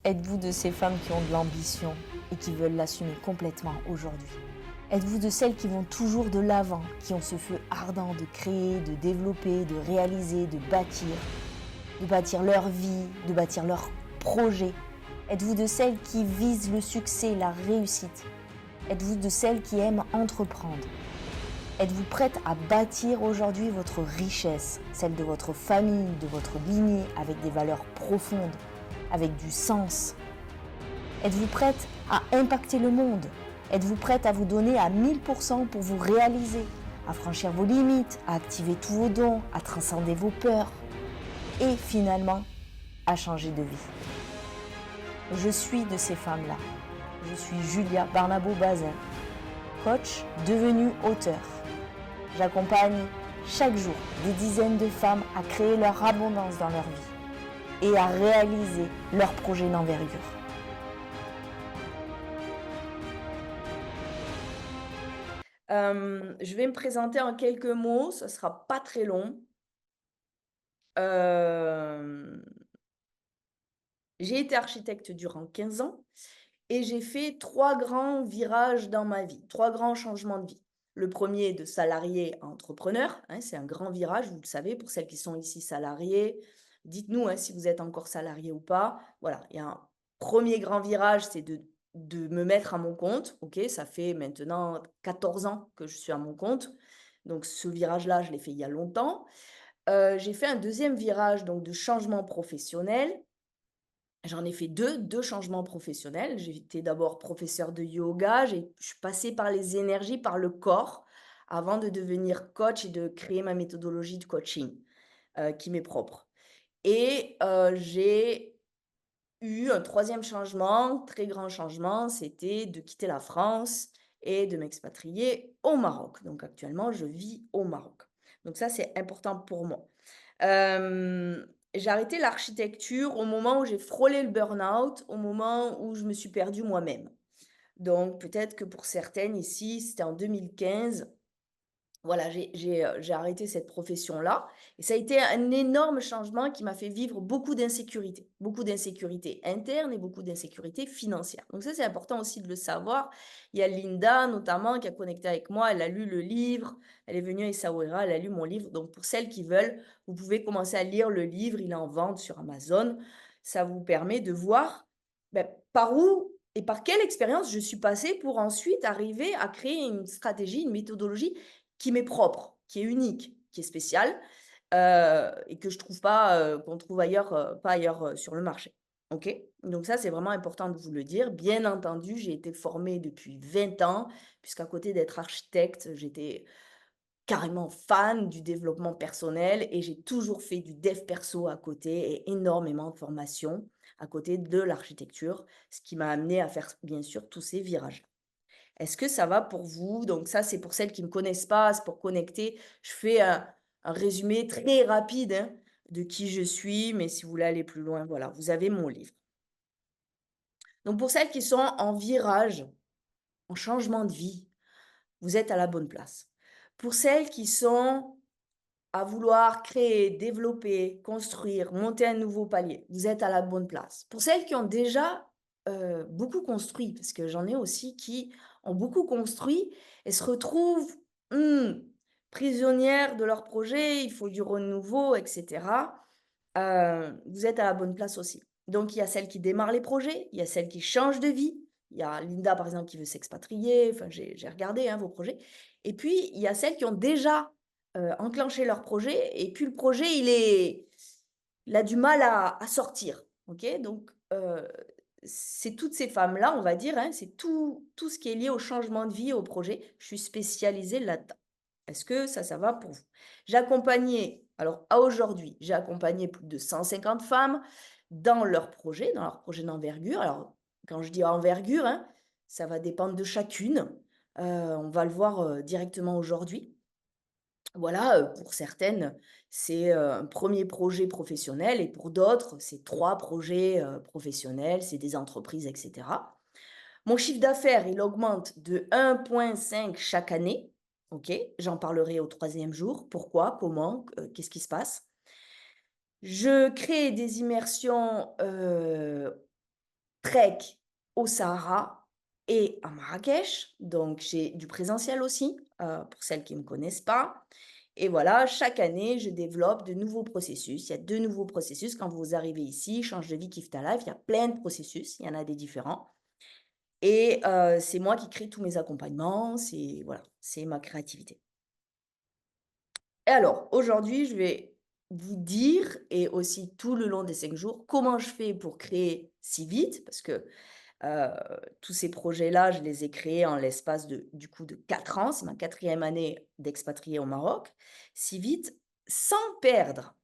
Êtes-vous de ces femmes qui ont de l'ambition et qui veulent l'assumer complètement aujourd'hui? Êtes-vous de celles qui vont toujours de l'avant, qui ont ce feu ardent de créer, de développer, de réaliser, de bâtir leur vie, de bâtir leur projet? Êtes-vous de celles qui visent le succès, la réussite? Êtes-vous de celles qui aiment entreprendre? Êtes-vous prête à bâtir aujourd'hui votre richesse, celle de votre famille, de votre lignée, avec des valeurs profondes, avec du sens? Êtes-vous prête à impacter le monde? Êtes-vous prête à vous donner à 1000% pour vous réaliser, à franchir vos limites, à activer tous vos dons, à transcender vos peurs et finalement à changer de vie? Je suis de ces femmes-là. Je suis Julia Barnabo-Bazin, coach devenue auteur. J'accompagne chaque jour des dizaines de femmes à créer leur abondance dans leur vie et à réaliser leurs projets d'envergure. Je vais me présenter en quelques mots, ça ne sera pas très long. J'ai été architecte durant 15 ans et j'ai fait 3 grands virages dans ma vie, 3 grands changements de vie. Le premier de salarié à entrepreneur, c'est un grand virage, vous le savez, pour celles qui sont ici salariées. Dites-nous si vous êtes encore salarié ou pas. Voilà, il y a un premier grand virage, c'est de me mettre à mon compte. Ok, ça fait maintenant 14 ans que je suis à mon compte. Donc ce virage-là, je l'ai fait il y a longtemps. J'ai fait un deuxième virage donc, de changement professionnel. J'en ai fait deux changements professionnels. J'ai été d'abord professeur de yoga, je suis passée par les énergies, par le corps, avant de devenir coach et de créer ma méthodologie de coaching, qui m'est propre. Et j'ai eu un troisième changement, très grand changement, c'était de quitter la France et de m'expatrier au Maroc. Donc actuellement, je vis au Maroc. Donc ça, c'est important pour moi. J'ai arrêté l'architecture au moment où j'ai frôlé le burn-out, au moment où je me suis perdue moi-même. Donc peut-être que pour certaines ici, c'était en 2015. Voilà, j'ai arrêté cette profession-là et ça a été un énorme changement qui m'a fait vivre beaucoup d'insécurité interne et beaucoup d'insécurité financière. Donc ça, c'est important aussi de le savoir. Il y a Linda notamment qui a connecté avec moi, elle a lu le livre, elle est venue à Essaouira, elle a lu mon livre. Donc pour celles qui veulent, vous pouvez commencer à lire le livre, il est en vente sur Amazon. Ça vous permet de voir par où et par quelle expérience je suis passée pour ensuite arriver à créer une stratégie, une méthodologie qui m'est propre, qui est unique, qui est spéciale, et que je trouve pas, qu'on trouve ailleurs, pas ailleurs, sur le marché. OK? Donc ça, c'est vraiment important de vous le dire. Bien entendu, j'ai été formée depuis 20 ans, puisqu'à côté d'être architecte, j'étais carrément fan du développement personnel et j'ai toujours fait du dev perso à côté et énormément de formations à côté de l'architecture, ce qui m'a amenée à faire, bien sûr, tous ces virages. Est-ce que ça va pour vous? Donc ça, c'est pour celles qui ne me connaissent pas, c'est pour connecter. Je fais un résumé très rapide de qui je suis, mais si vous voulez aller plus loin, voilà, vous avez mon livre. Donc pour celles qui sont en virage, en changement de vie, vous êtes à la bonne place. Pour celles qui sont à vouloir créer, développer, construire, monter un nouveau palier, vous êtes à la bonne place. Pour celles qui ont déjà beaucoup construit, parce que j'en ai aussi qui ont beaucoup construit et se retrouvent prisonnières de leur projet, il faut du renouveau, etc. Vous êtes à la bonne place aussi. Donc, il y a celles qui démarrent les projets, il y a celles qui changent de vie. Il y a Linda, par exemple, qui veut s'expatrier. Enfin, j'ai regardé vos projets. Et puis, il y a celles qui ont déjà enclenché leur projet. Et puis, le projet, il a du mal à sortir. OK? Donc, c'est toutes ces femmes-là, on va dire, c'est tout ce qui est lié au changement de vie, au projet. Je suis spécialisée là-dedans. Est-ce que ça va pour vous? J'ai accompagné, alors à aujourd'hui, j'ai accompagné plus de 150 femmes dans leurs projets d'envergure. Alors, quand je dis envergure, ça va dépendre de chacune. On va le voir directement aujourd'hui. Voilà, pour certaines, c'est un premier projet professionnel et pour d'autres, c'est 3 projets professionnels, c'est des entreprises, etc. Mon chiffre d'affaires, il augmente de 1,5 chaque année. OK, j'en parlerai au 3e jour. Pourquoi? Comment? Qu'est-ce qui se passe? Je crée des immersions, trek au Sahara et à Marrakech. Donc, j'ai du présentiel aussi, pour celles qui ne me connaissent pas. Et voilà, chaque année, je développe de nouveaux processus. Il y a de nouveaux processus. Quand vous arrivez ici, Change de vie, kiffe ta life, il y a plein de processus. Il y en a des différents. Et c'est moi qui crée tous mes accompagnements. C'est voilà, c'est ma créativité. Et alors, aujourd'hui, je vais vous dire, et aussi tout le long des 5 jours, comment je fais pour créer si vite, parce que Heu, tous ces projets-là, je les ai créés en l'espace du coup de 4 ans. C'est ma quatrième année d'expatrié au Maroc. Si vite, sans perdre,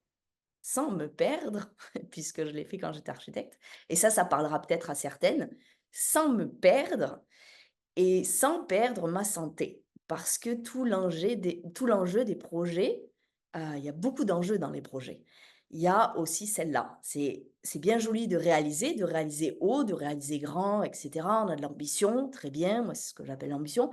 sans me perdre, puisque je l'ai fait quand j'étais architecte et ça parlera peut-être à certaines, sans me perdre et sans perdre ma santé. Parce que tout l'enjeu des projets, il y a beaucoup d'enjeux dans les projets. Il y a aussi celle-là. C'est bien joli de réaliser haut, de réaliser grand, et cetera. On a de l'ambition, très bien, moi c'est ce que j'appelle l'ambition,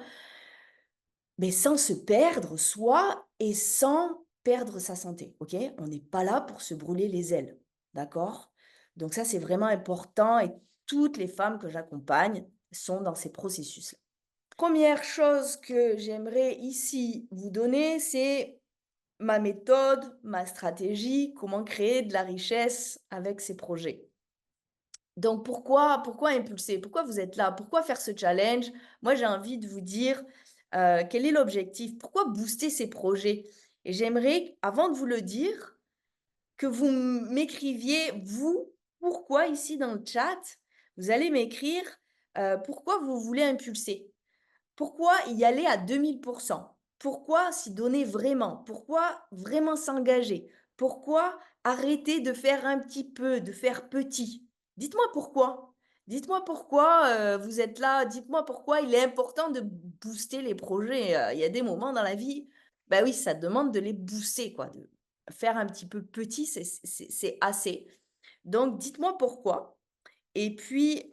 mais sans se perdre soi et sans perdre sa santé, OK? On n'est pas là pour se brûler les ailes, d'accord? Donc ça, c'est vraiment important et toutes les femmes que j'accompagne sont dans ces processus. Première chose que j'aimerais ici vous donner, c'est ma méthode, ma stratégie, comment créer de la richesse avec ces projets. Donc pourquoi impulser? Pourquoi vous êtes là? Pourquoi faire ce challenge? Moi, j'ai envie de vous dire, quel est l'objectif? Pourquoi booster ces projets? Et j'aimerais, avant de vous le dire, que vous m'écriviez, vous, pourquoi ici dans le chat, vous allez m'écrire, pourquoi vous voulez impulser? Pourquoi y aller à 2000%? Pourquoi s'y donner vraiment? Pourquoi vraiment s'engager? Pourquoi arrêter de faire un petit peu, de faire petit? Dites-moi pourquoi. Dites-moi pourquoi, vous êtes là. Dites-moi pourquoi il est important de booster les projets. Il y a des moments dans la vie, bah oui, ça demande de les booster quoi, de faire un petit peu petit, c'est assez. Donc dites-moi pourquoi et puis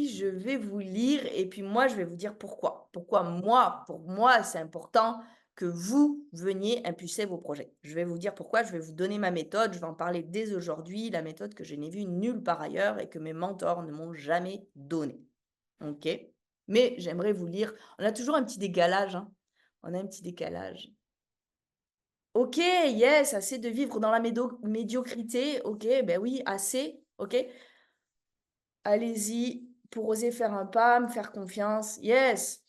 je vais vous lire et puis moi, je vais vous dire pourquoi. Pourquoi moi, pour moi, c'est important que vous veniez impulser vos projets. Je vais vous dire pourquoi, je vais vous donner ma méthode, je vais en parler dès aujourd'hui, la méthode que je n'ai vue nulle part ailleurs et que mes mentors ne m'ont jamais donnée. OK? Mais j'aimerais vous lire. On a toujours un petit décalage, hein. On a un petit décalage. OK, yes, assez de vivre dans la médiocrité. OK, ben oui, assez. OK. Allez-y, pour oser faire un pas, me faire confiance. Yes,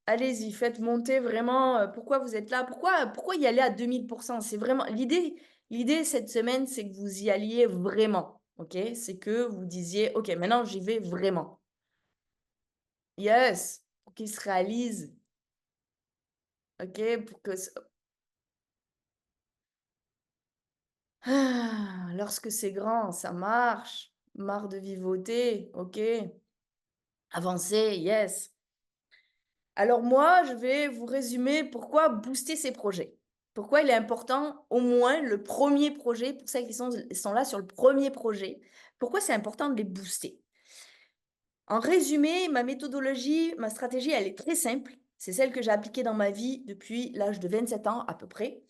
allez-y, faites monter vraiment, pourquoi vous êtes là? Pourquoi y aller à 2000%? C'est vraiment l'idée cette semaine, c'est que vous y alliez vraiment, OK? C'est que vous disiez: «OK, maintenant j'y vais vraiment». Yes, pour qu'il se réalise, OK? Pour que ce lorsque c'est grand, ça marche. Marre de vivoter, OK. Avancer, yes. Alors moi, je vais vous résumer pourquoi booster ces projets. Pourquoi il est important, au moins le premier projet, pour celles qui sont là sur le premier projet, pourquoi c'est important de les booster. En résumé, ma méthodologie, ma stratégie, elle est très simple. C'est celle que j'ai appliquée dans ma vie depuis l'âge de 27 ans à peu près.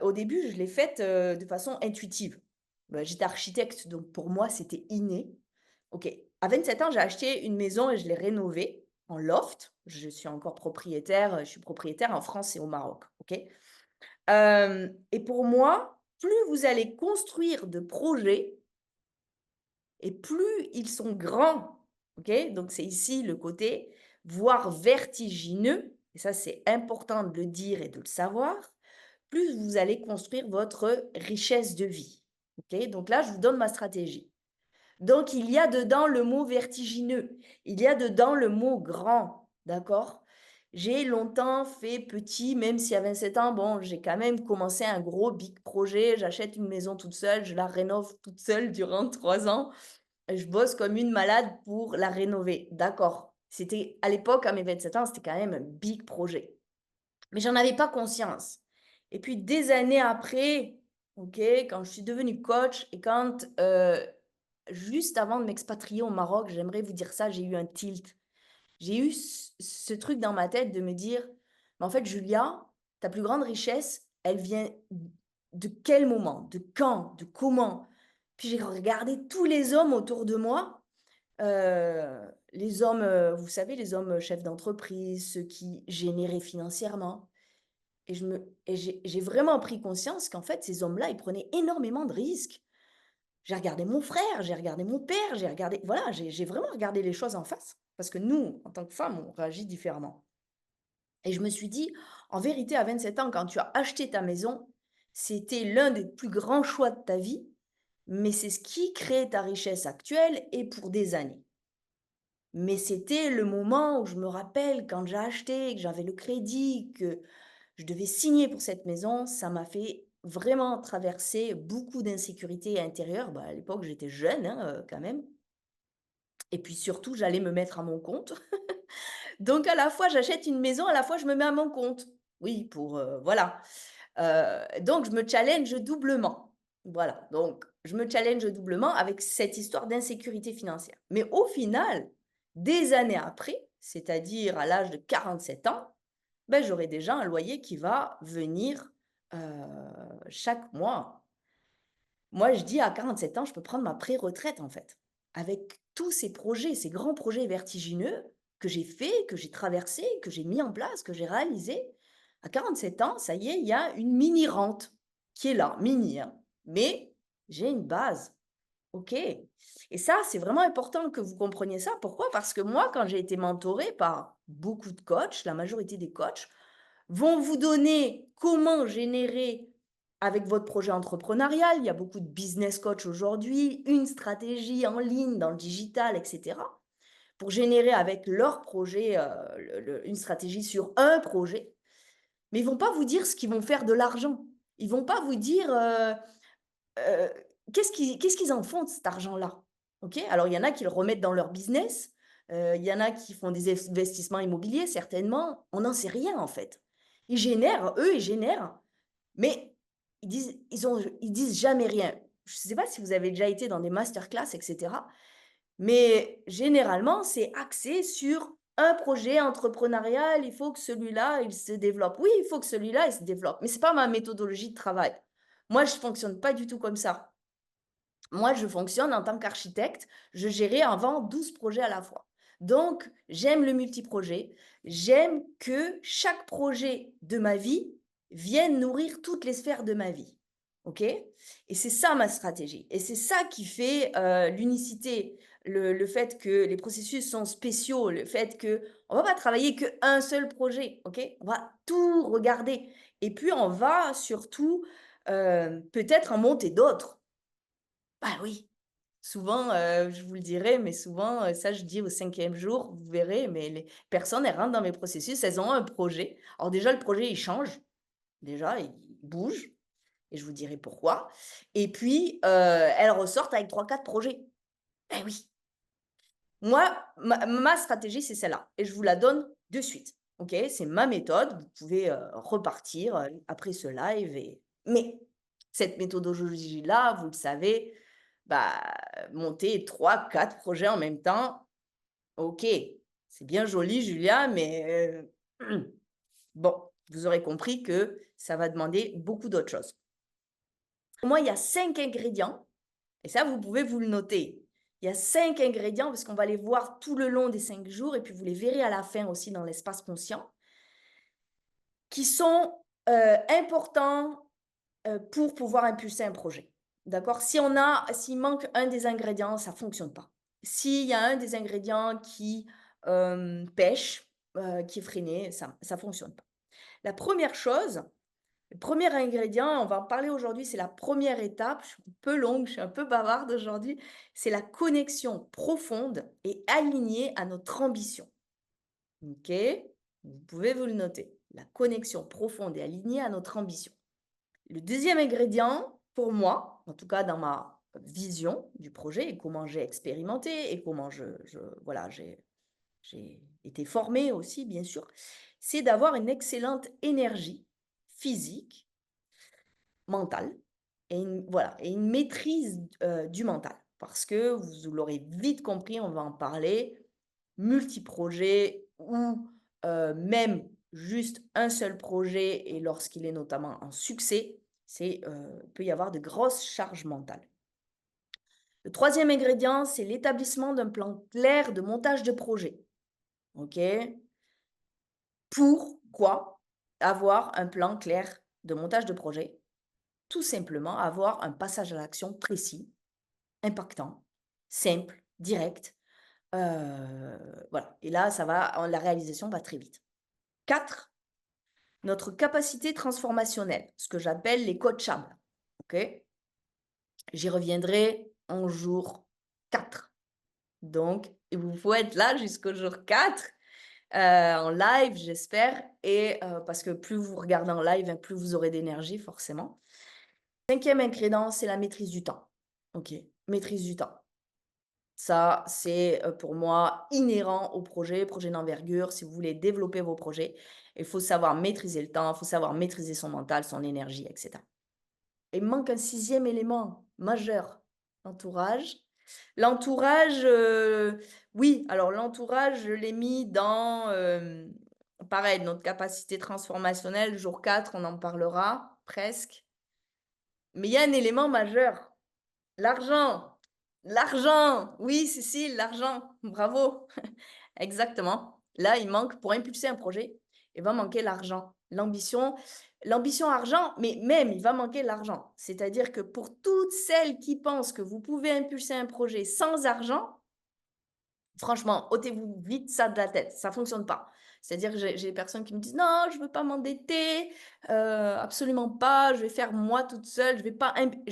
Au début, je l'ai faite de façon intuitive. J'étais architecte, donc pour moi, c'était inné. OK. À 27 ans, j'ai acheté une maison et je l'ai rénovée en loft. Je suis encore propriétaire, je suis propriétaire en France et au Maroc, OK? Et pour moi, plus vous allez construire de projets et plus ils sont grands, OK? Donc c'est ici le côté, voire vertigineux et ça, c'est important de le dire et de le savoir, plus vous allez construire votre richesse de vie, OK? Donc là, je vous donne ma stratégie. Donc il y a dedans le mot vertigineux, il y a dedans le mot grand, d'accord? J'ai longtemps fait petit, même si à 27 ans, bon, j'ai quand même commencé un gros big projet. J'achète une maison toute seule, je la rénove toute seule durant 3 ans. Je bosse comme une malade pour la rénover, d'accord. C'était à l'époque, à mes 27 ans, c'était quand même un big projet. Mais j'en avais pas conscience. Et puis des années après, OK, quand je suis devenue coach et quand, juste avant de m'expatrier au Maroc, j'aimerais vous dire ça, j'ai eu un tilt. J'ai eu ce truc dans ma tête de me dire: «Mais en fait, Julia, ta plus grande richesse, elle vient de quel moment? De quand? De comment?» Puis j'ai regardé tous les hommes autour de moi, les hommes, vous savez, les hommes chefs d'entreprise, ceux qui généraient financièrement. Et j'ai vraiment pris conscience qu'en fait, ces hommes-là, ils prenaient énormément de risques. J'ai regardé mon frère, j'ai regardé mon père, j'ai regardé, voilà, j'ai vraiment regardé les choses en face. Parce que nous, en tant que femmes, on réagit différemment. Et je me suis dit, en vérité, à 27 ans, quand tu as acheté ta maison, c'était l'un des plus grands choix de ta vie, mais c'est ce qui crée ta richesse actuelle et pour des années. Mais c'était le moment où je me rappelle quand j'ai acheté, que j'avais le crédit, que je devais signer pour cette maison, ça m'a fait vraiment traverser beaucoup d'insécurité intérieure. Bah, à l'époque, j'étais jeune, hein, quand même. Et puis surtout, j'allais me mettre à mon compte. Donc à la fois, j'achète une maison, à la fois, je me mets à mon compte. Oui, pour, voilà. Donc je me challenge doublement. Voilà, donc je me challenge doublement avec cette histoire d'insécurité financière. Mais au final, des années après, c'est-à-dire à l'âge de 47 ans, ben, j'aurai déjà un loyer qui va venir, heu, chaque mois. Moi, je dis à 47 ans, je peux prendre ma pré-retraite, en fait. Avec tous ces projets, ces grands projets vertigineux que j'ai faits, que j'ai traversés, que j'ai mis en place, que j'ai réalisés. À 47 ans, ça y est, il y a une mini rente qui est là, mini, hein, mais j'ai une base. OK. Et ça, c'est vraiment important que vous compreniez ça. Pourquoi? Parce que moi, quand j'ai été mentorée par beaucoup de coachs, la majorité des coachs vont vous donner comment générer avec votre projet entrepreneurial. Il y a beaucoup de business coach aujourd'hui, une stratégie en ligne, dans le digital, etc. Pour générer avec leur projet une stratégie sur un projet. Mais ils vont pas vous dire ce qu'ils vont faire de l'argent. Ils vont pas vous dire Heu, qu'est-ce qu'ils en font de cet argent-là? OK? Alors il y en a qui le remettent dans leur business, il y en a qui font des investissements immobiliers certainement, on n'en sait rien en fait. Ils génèrent, mais ils disent jamais rien. Je ne sais pas si vous avez déjà été dans des masterclass et cetera, mais généralement, c'est axé sur un projet entrepreneurial, il faut que celui-là, il se développe. Oui, il faut que celui-là, il se développe, mais c'est pas ma méthodologie de travail. Moi, je fonctionne pas du tout comme ça. Moi, je fonctionne en tant qu'architecte, je gérais avant 12 projets à la fois. Donc, j'aime le multiprojet, j'aime que chaque projet de ma vie vienne nourrir toutes les sphères de ma vie. OK? Et c'est ça ma stratégie. Et c'est ça qui fait l'unicité, le fait que les processus sont spéciaux, le fait que on va pas travailler qu'un seul projet. OK? On va tout regarder. Et puis, on va surtout peut-être en monter d'autres. Bah oui, souvent, je vous le dirai, mais souvent, ça je dis au 5e jour, vous verrez, mais les personnes, elles rentrent dans mes processus, elles ont un projet. Alors déjà, le projet, il change, déjà, il bouge et je vous dirai pourquoi. Et puis, elles ressortent avec trois quatre projets. Eh oui! Moi, ma stratégie, c'est celle-là et je vous la donne de suite, OK? C'est ma méthode, vous pouvez, repartir, après ce live mais cette méthodologie-là, vous le savez, bah, monter trois quatre projets en même temps, OK, c'est bien joli Julia, mais bon, vous aurez compris que ça va demander beaucoup d'autres choses. Pour moi, il y a 5 ingrédients et ça, vous pouvez vous le noter. Il y a 5 ingrédients parce qu'on va les voir tout le long des 5 jours et puis vous les verrez à la fin aussi dans l'espace conscient, qui sont, importants, pour pouvoir impulser un projet. D'accord? S'il manque un des ingrédients, ça fonctionne pas. S'il y a un des ingrédients qui, pèche, qui est freiné, ça fonctionne pas. La première chose, le premier ingrédient, on va en parler aujourd'hui, c'est la première étape. Je suis un peu longue, je suis un peu bavarde aujourd'hui. C'est la connexion profonde et alignée à notre ambition. OK? Vous pouvez vous le noter. La connexion profonde et alignée à notre ambition. Le deuxième ingrédient, pour moi, en tout cas dans ma vision du projet et comment j'ai expérimenté et comment voilà, j'ai été formée aussi, bien sûr, c'est d'avoir une excellente énergie physique, mentale et une maîtrise, du mental. Parce que vous l'aurez vite compris, on va en parler, multi-projet ou même juste un seul projet et lorsqu'il est notamment en succès, peut y avoir de grosses charges mentales. Le troisième ingrédient, c'est l'établissement d'un plan clair de montage de projet. OK? Pourquoi avoir un plan clair de montage de projet? Tout simplement avoir un passage à l'action précis, impactant, simple, direct. Voilà, et là, la réalisation va très vite. 4, notre capacité transformationnelle, ce que j'appelle les coachables. OK? J'y reviendrai en jour 4. Donc, il vous faut être là jusqu'au jour 4, en live, j'espère, et parce que plus vous regardez en live, hein, plus vous aurez d'énergie forcément. 5e ingrédient, c'est la maîtrise du temps. OK, maîtrise du temps. Ça, c'est, pour moi inhérent au projet d'envergure. Si vous voulez développer vos projets, il faut savoir maîtriser le temps, il faut savoir maîtriser son mental, son énergie, et cetera. Il manque un 6e élément majeur, l'entourage. L'entourage, oui, alors l'entourage, je l'ai mis dans, pareil, notre capacité transformationnelle, jour 4, on en parlera presque. Mais il y a un élément majeur, l'argent. L'argent! Oui, Cécile, l'argent, bravo. Exactement. Là, il manque pour impulser un projet, il va manquer l'argent. L'ambition argent, mais même il va manquer l'argent. C'est-à-dire que pour toutes celles qui pensent que vous pouvez impulser un projet sans argent, franchement, ôtez-vous vite ça de la tête, ça fonctionne pas. C'est-à-dire que j'ai des personnes qui me disent: «Non, je veux pas m'endetter, absolument pas, je vais faire moi toute seule, je vais pas impulser,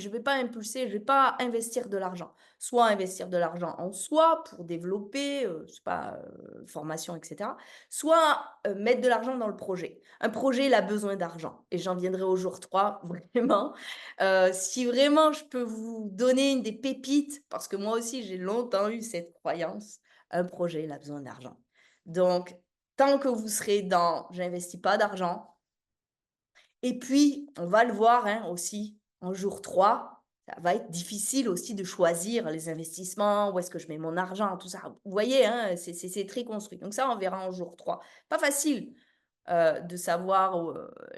je vais pas investir de l'argent». Soit investir de l'argent en soi pour développer, je sais pas, formation et cetera, soit, mettre de l'argent dans le projet. Un projet, il a besoin d'argent et j'en viendrai au jour 3 vraiment. Si vraiment je peux vous donner une des pépites, parce que moi aussi j'ai longtemps eu cette croyance, un projet, il a besoin d'argent. Donc, tant que vous serez dans «j'investis pas d'argent», et puis on va le voir, hein, aussi en jour 3, ça va être difficile aussi de choisir les investissements, où est-ce que je mets mon argent, tout ça. Vous voyez, hein, c'est très construit. Donc ça, on verra en jour 3. Pas facile, de savoir où,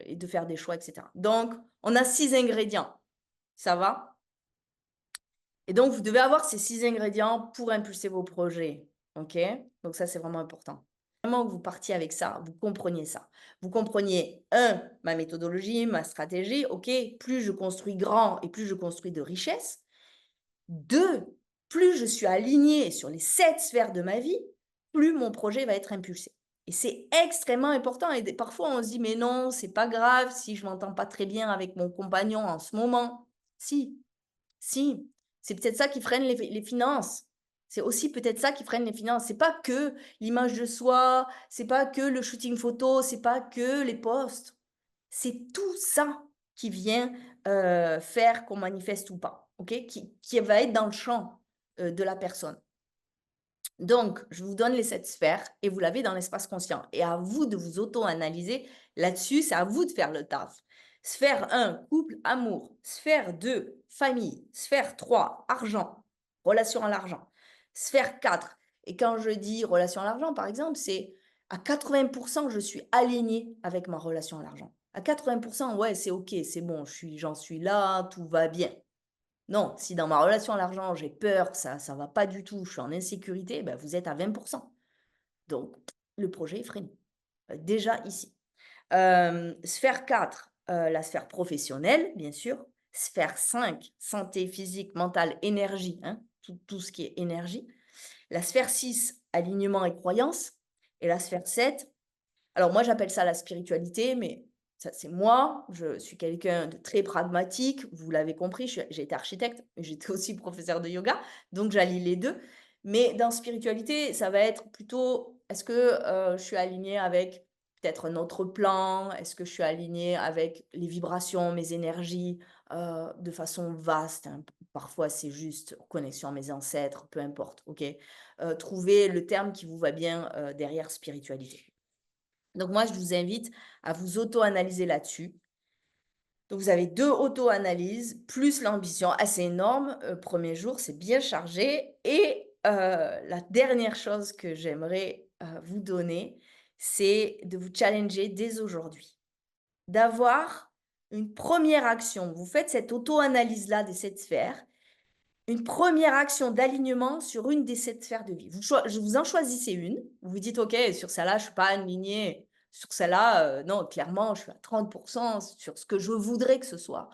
et de faire des choix et cetera. Donc on a 6 ingrédients, ça va? Et donc vous devez avoir ces 6 ingrédients pour impulser vos projets, OK? Donc ça, c'est vraiment important. Vraiment que vous partiez avec ça, vous compreniez ça. Vous compreniez, un, ma méthodologie, ma stratégie, OK, plus je construis grand et plus je construis de richesse. 2, plus je suis alignée sur les 7 sphères de ma vie, plus mon projet va être impulsé. Et c'est extrêmement important et des parfois on se dit: «Mais non, c'est pas grave si je m'entends pas très bien avec mon compagnon en ce moment». Si, si, c'est peut-être ça qui freine les finances. C'est aussi peut-être ça qui freine les finances. C'est pas que l'image de soi, c'est pas que le shooting photo, c'est pas que les posts. C'est tout ça qui vient, faire qu'on manifeste ou pas, OK? Qui va être dans le champ, de la personne. Donc, je vous donne les 7 sphères et vous l'avez dans l'espace conscient et à vous de vous auto-analyser là-dessus, c'est à vous de faire le taf. Sphère 1, couple, amour. Sphère 2, famille. Sphère 3, argent, relation à l'argent. Sphère 4, et quand je dis relation à l'argent, par exemple, c'est à 80 je suis alignée avec ma relation à l'argent. À 80, ouais, c'est OK, c'est bon, j'en suis là, tout va bien. Non, si dans ma relation à l'argent, j'ai peur, ça va pas du tout, je suis en insécurité, ben, vous êtes à 20. Donc le projet est freiné, déjà ici. Sphère 4, la sphère professionnelle, bien sûr. Sphère 5, santé physique, mentale, énergie, hein, tout ce qui est énergie. La sphère 6, alignement et croyance. Et la sphère 7, alors moi j'appelle ça la spiritualité, mais ça c'est moi, je suis quelqu'un de très pragmatique, vous l'avez compris, j'ai été architecte, mais j'étais aussi professeur de yoga, donc j'allie les 2. Mais dans spiritualité, ça va être plutôt, est-ce que, je suis alignée avec peut-être notre plan? Est-ce que je suis alignée avec les vibrations, mes énergies, de façon vaste, hein? Parfois c'est juste connexion à mes ancêtres, peu importe, OK? Trouvez le terme qui vous va bien, derrière spiritualité. Donc moi, je vous invite à vous auto-analyser là-dessus. Donc vous avez 2 auto-analyses plus l'ambition assez énorme, 1er jour, c'est bien chargé et la dernière chose que j'aimerais, vous donner, c'est de vous challenger dès aujourd'hui. D'avoir une première action. Vous faites cette auto-analyse-là de cette sphère Une première action d'alignement sur une des 7 sphères de vie. Vous en choisissez une, vous vous dites: «OK, sur celle-là, je ne suis pas alignée, sur celle-là, non, clairement, je suis à 30 sur ce que je voudrais que ce soit».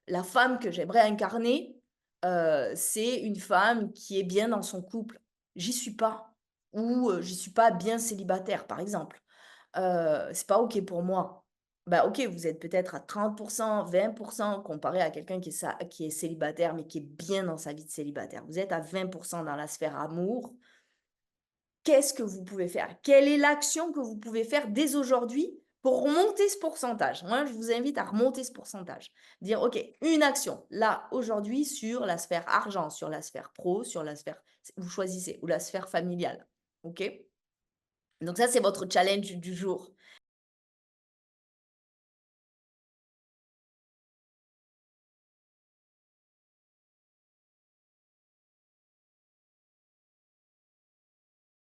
La femme que j'aimerais incarner, c'est une femme qui est bien dans son couple. J'y suis pas ou j'y suis pas bien célibataire, par exemple. C'est pas OK pour moi. Bah, OK, vous êtes peut-être à 30 20 comparé à quelqu'un qui est célibataire, mais qui est bien dans sa vie de célibataire. Vous êtes à 20 dans la sphère amour. Qu'est-ce que vous pouvez faire? Quelle est l'action que vous pouvez faire dès aujourd'hui pour remonter ce pourcentage? Moi, je vous invite à remonter ce pourcentage. Dire: «OK, une action, là, aujourd'hui, sur la sphère argent, sur la sphère pro, sur la sphère» vous choisissez, ou la sphère familiale. OK? Donc ça, c'est votre challenge du jour.